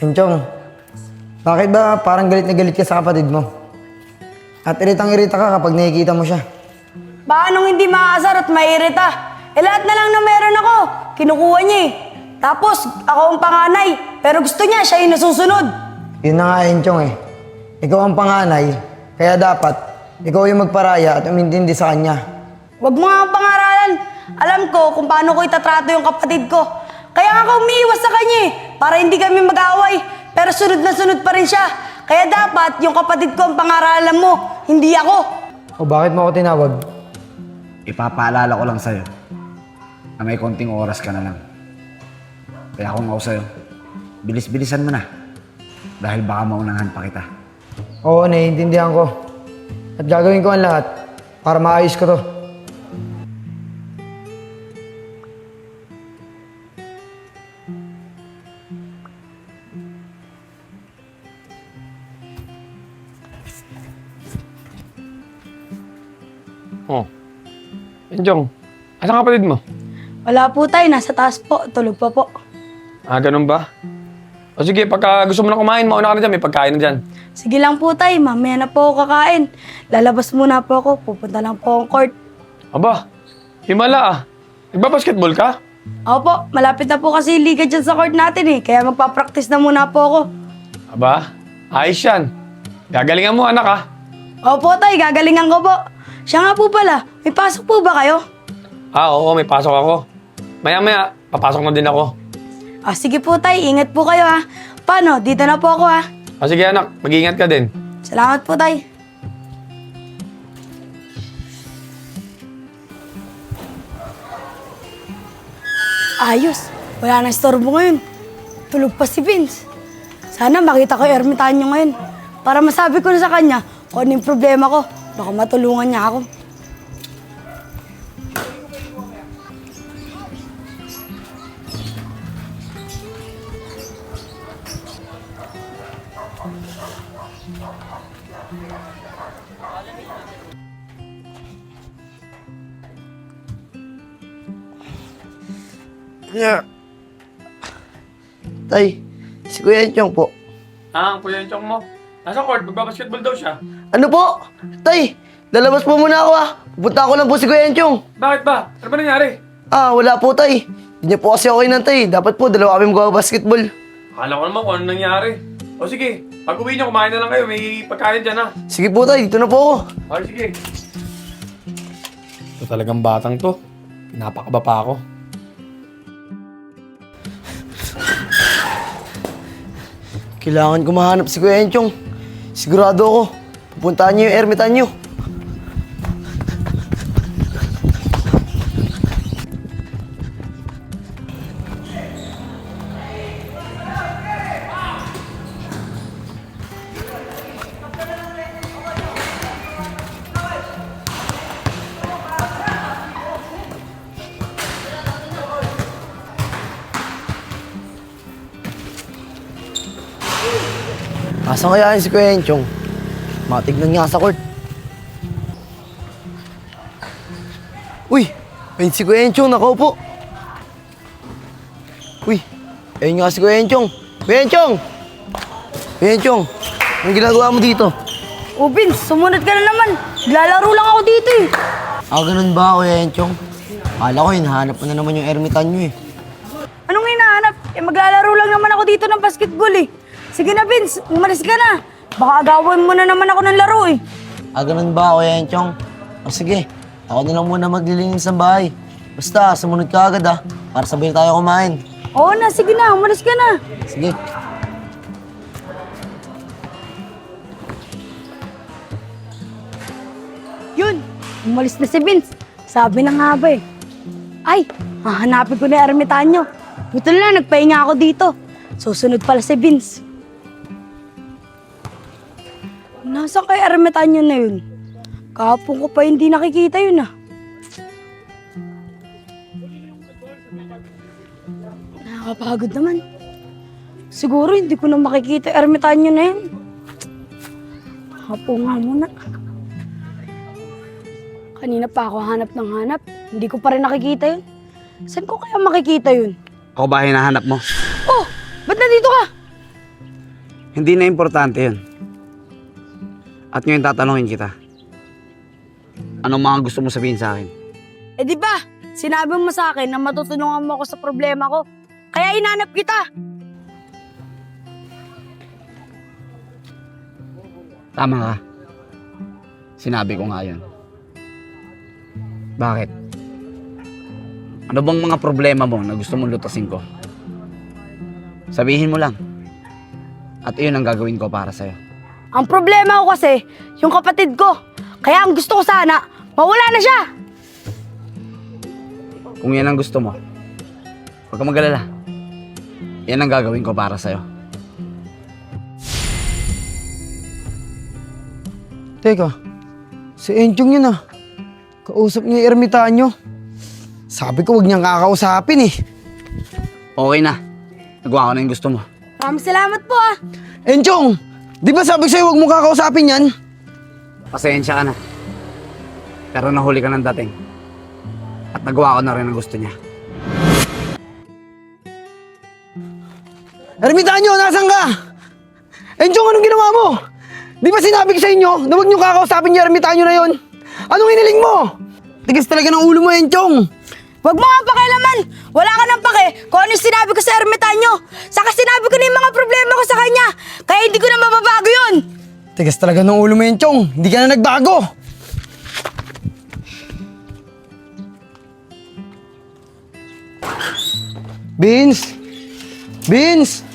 Enchong, bakit ba parang galit na galit ka sa kapatid mo? At iritang-irita ka kapag nakikita mo siya. Paanong hindi makakasar at mairita? Lahat na lang na meron ako, kinukuha niya eh. Tapos, ako ang panganay, pero gusto niya, siya yung nasusunod. Yun na nga, Enchong eh. Ikaw ang panganay, kaya dapat ikaw yung magparaya at umintindi sa kanya. Huwag mo nga ang pangaralan. Alam ko kung paano ko itatrato yung kapatid ko. Kaya nga ako umiiwas sa kanya eh, para hindi kami mag-away. Pero sunod na sunod pa rin siya. Kaya dapat yung kapatid ko ang pangaralan mo, hindi ako. O bakit mo ako tinawag? Ipapaalala ko lang sa'yo na may konting oras ka na lang. Kaya kung ako sa'yo, bilis-bilisan mo na. Dahil baka maunahan pa kita. Oo, naiintindihan ko. At gagawin ko ang lahat para maayos ko to. Oh. Enjong, asan kapatid mo? Wala po tayo, nasa taas po, tulog pa po. Ah, ganun ba? O sige, pagka gusto mo na kumain, mauna ka na dyan, may pagkain na dyan. Sige lang po tayo, mamaya na po ako kakain. Lalabas muna po ako, pupunta lang po ang court. Aba, himala ah. Nagbabasketball ka? Opo, malapit na po kasi yung liga dyan sa court natin eh, kaya magpa-practice na muna po ako. Aba, ayos yan. Gagalingan mo anak ah. Opo tay, gagalingan ko po. Siya nga po pala, may pasok po ba kayo? Ah, oo, may pasok ako. Maya-maya, papasok na din ako. Ah, sige po tay, ingat po kayo ha. Paano, dito na po ako ha. O sige anak, mag-iingat ka din. Salamat po tay. Ayos, wala na istorbo ngayon. Tulog pa si Vince. Sana makita ko yung ermitanyo ngayon. Para masabi ko na sa kanya kung ano yung problema ko. Baka matulungan niya ako. Yeah. Tay, si Kuya Enchong po. Ah, ang kuya yung mo. Nasa court, magbabasketball daw siya. Ano po? Tay, lalabas po muna ako Pupunta ko lang po si Kuya Enchong. Bakit ba? Ano ba nangyari? Wala po tay. Hindi niya po kasi okay ng tay. Dapat po dalawa kami magbabasketball. Akala ko naman kung ano nangyari. O sige, pag uwi niyo, kumain na lang kayo. May pagkain dyan ha. Sige po tay, dito na po ako. Okay, sige. Ito talagang batang to. Pinapakaba pa ako. Kailangan ko mahanap si Kuya Enchong. Sigurado ako, pupuntahan niyo yung ermitan niyo. Asan kaya si Kuya Enchong? Matignan nga sa court. Uy! Ayun si Kuya Enchong, nakaupo. Uy! Ayun nga si Kuya Enchong. Kuya Enchong! Kuya Enchong, anong ginagawa mo dito? Oh Vince, sumunod ka na naman. Naglalaro lang ako dito eh. Ganun ba, Kuya Enchong? Akala ko, hinahanap mo na naman yung ermitan nyo eh. Anong hinahanap? Maglalaro lang naman ako dito ng basketball eh. Sige na Vince, umalis ka na. Baka agawin mo na naman ako ng laro eh. Ganun ba, Kuya Enchong? Sige, ako na lang muna maglilinis ng bahay. Basta, sumunod ka agad para sabay tayo kumain. Oo na, sige na, umalis ka na. Sige. Yun, umalis na si Vince. Sabi na nga ba eh. Ay, hahanapin ko na yung ermitanyo. Buto na, nagpahinga ako dito. Susunod pala si Vince. Nasaan kay ermitanyo na yun? Kahapon ko pa hindi nakikita yun Nakakapagod naman. Siguro hindi ko na makikita yung ermitanyo na yun. Hapo nga muna. Kanina pa ako hanap ng hanap. Hindi ko pa rin nakikita yun. Saan ko kaya makikita yun? Ako ba hinahanap mo? Oh! Ba't nandito ka? Hindi na importante yun. At ngayon tatanungin kita. Anong mga gusto mo sabihin sa akin? Eh di ba, sinabi mo sa akin na matutulungan mo ako sa problema ko. Kaya inanap kita. Tama ka. Sinabi ko nga yun. Bakit? Ano bang mga problema mo na gusto mong lutasin ko? Sabihin mo lang. At iyon ang gagawin ko para sa'yo. Ang problema ko kasi, yung kapatid ko. Kaya ang gusto ko sana, mawala na siya. Kung yan ang gusto mo, huwag ka mag-alala. Yan ang gagawin ko para sa'yo. Teka, si Enchong yun ah. Kausap niya yung ermitanyo. Sabi ko huwag niyang kakausapin eh. Okay na. Nagawa ko na yung gusto mo. Maraming salamat po ah. Enchong! Di ba sabi ko sa'yo huwag mo kakausapin yan? Pasensya ka na. Pero nahuli ka ng dating. At nagawa ko na rin ang gusto niya. Ermitanyo, nasan ka? Enchong, anong ginawa mo? Di ba sinabi ko sa inyo na huwag niyo kakausapin yung ermitanyo na yon? Anong hiniling mo? Tigas talaga ng ulo mo, Enchong. Huwag mo nga pakialaman. Wala ka nang pake kung ano yung sinabi ko sa ermitanyo. Saka sinabi ko na yung mga problema ko sa kanya. Kaya hindi ko na mababago yun. Tigas talaga ng ulo mo, Enchong. Hindi ka na nagbago. Beans! Beans!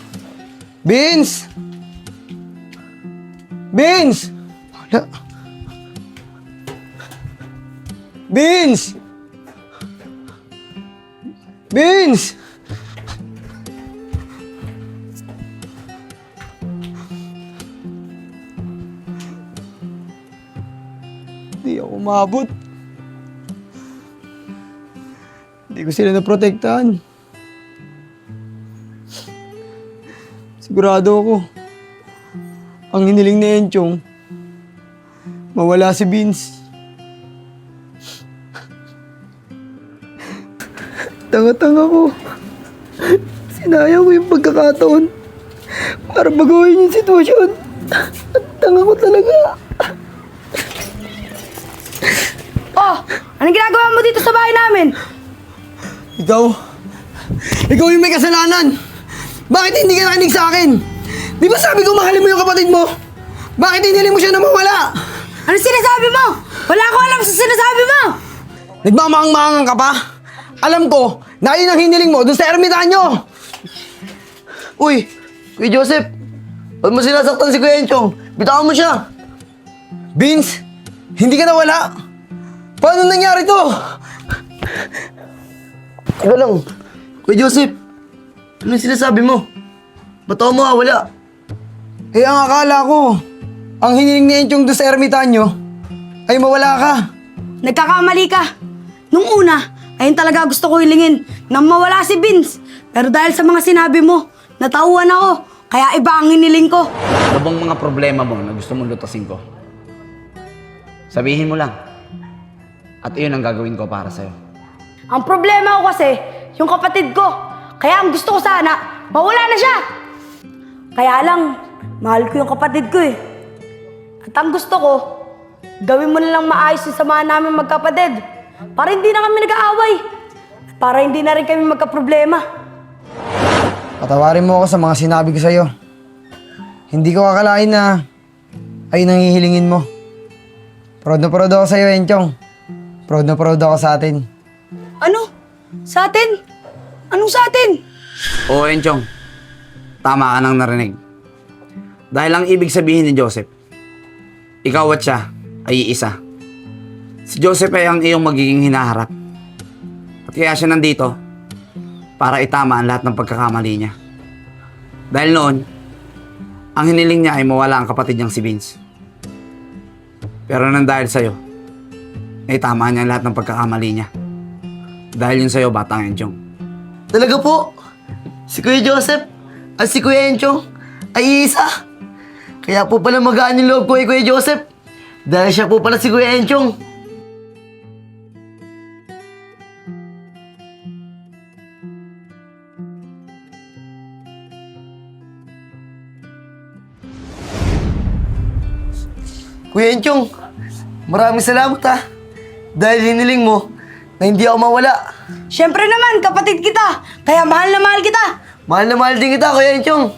Beans! Beans! Wala. Beans! Beans! Hindi ako umabot. Hindi ko sila naprotektahan. Sigurado ako, ang hiniling ni Enchong, mawala si Beans. Tanga-tanga ko. Sinayang ko yung pagkakataon para baguhin yung sitwasyon. At tanga ko talaga. Oh, anong ginagawa mo dito sa bahay namin? Ikaw yung may kasalanan. Bakit hindi ka nakinig sa akin? Di ba sabi ko mahalin mo yung kapatid mo? Bakit hiniling mo siya na mawala? Anong sinasabi mo? Wala ko alam sa sinasabi mo. Nagmamahang-mahangan ka pa? Alam ko na yun ang hiniling mo dun sa ermitanyo. Uy, Kuya Joseph, ba't mo sinasaktan si Kuya Enchong? Bitawan mo siya. Vince, hindi ka nawala. Paano nangyari to? Teka lang, Kuya Joseph, anong sinasabi mo? Ba't ako mawawala? Eh, ang akala ko, ang hiniling ni Enchong doon sa ermitanyo ay mawala ka. Nagkakamali ka. Nung una, ayun talaga gusto ko hilingin nang mawala si Vince. Pero dahil sa mga sinabi mo, natauhan ako. Kaya iba ang hiniling ko. Ano bang mga problema mo na gusto mong lutasin ko? Sabihin mo lang. At iyon ang gagawin ko para sa'yo. Ang problema ko kasi, yung kapatid ko. Kaya ang gusto ko sana, mawala na siya. Kaya lang, mahal ko yung kapatid ko eh. At ang gusto ko, gawin mo na lang maayos yung samahan namin magkapatid. Para hindi na kami nag-aaway. Para hindi na rin kami magkaproblema. Patawarin mo ako sa mga sinabi ko sa'yo. Hindi ko akalain na ayun ang hihilingin mo. Proud na proud ako sa'yo, Enchong. Proud na proud ako sa atin. Ano? Sa atin? Anong sa atin? Oo, Enchong. Tama ka nang narinig. Dahil ang ibig sabihin ni Joseph, ikaw at siya ay iisa. Si Joseph ay ang iyong magiging hinaharap. At kaya siya nandito para itama ang lahat ng pagkakamali niya. Dahil noon, ang hiniling niya ay mawala ang kapatid niyang si Vince. Pero nang dahil sa'yo, ay tama niya ang lahat ng pagkakamali niya. Dahil yun sa'yo, batang Enchong. Talaga po, si Kuya Joseph at si Kuya Enchong ay isa. Kaya po pala magaan yung loob ko kay Kuya Joseph. Dahil siya po pala si Kuya Enchong. Kuya Enchong, maraming salamat ha. Dahil hiniling mo na hindi ako mawala. Siyempre naman, kapatid kita. Kaya mahal na mahal kita. Mahal na mahal din kita, Kuya Enchong.